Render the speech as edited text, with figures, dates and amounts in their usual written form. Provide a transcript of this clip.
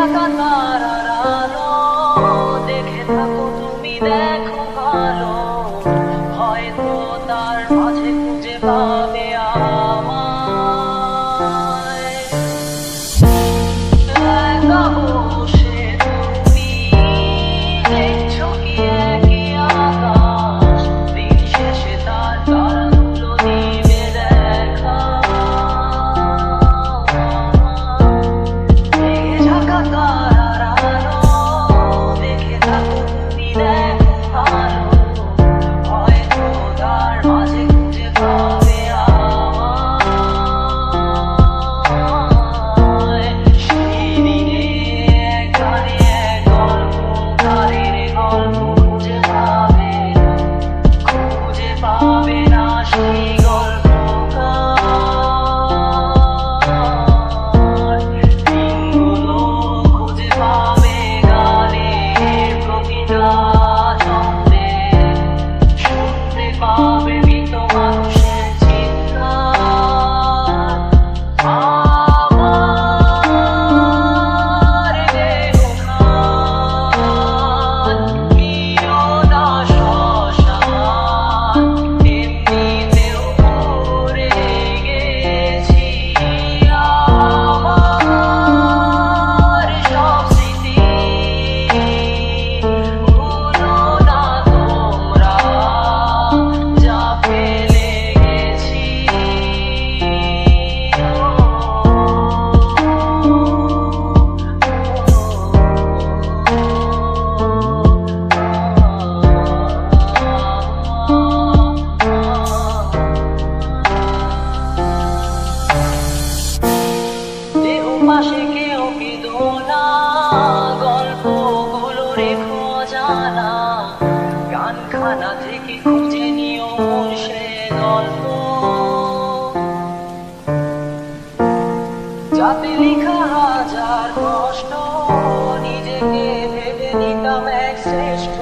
ঢাকা তারার আলো দেখে থাকো তুমি, দেখো ভালো, হয়তো তার মাঝে খুঁজে পাবে আমায়। একা বসে তুমি দেখছো কি একই আকাশ, দিন শেষে তার তারাগুলো দিবে দেখা। ঢাকা তারার আলো দেখে থাকো তুমি, দেখো ভালো, হয়তো তার মাঝে খুঁজে পাবে আমায়। সেই দিনে এক গানে এক গল্প, তারের গল্প খুঁজে পাবে না সেই গল্পকার। দিনগুলো খুঁজে পাবে গানের প্রতিটা ছন্দে, শুনতে পাবে মৃত মানুষের চিৎকার। আমার দেহখান প্রিয় না শ্মশান, এমনিতেও মরে গেছি। আমার সব স্মৃতি ভুলো না তোমরা, যা ফেলে গেছি। দেহ পাশে কেউ কেঁদো না, গল্পগুলো রেখো জানা, গানখানা থেকে খুঁজে নিও সে গল্প, যাতে লেখা হাজার কষ্ট নিজেকে ভেবে নিতাম এক শ্রেষ্ঠ।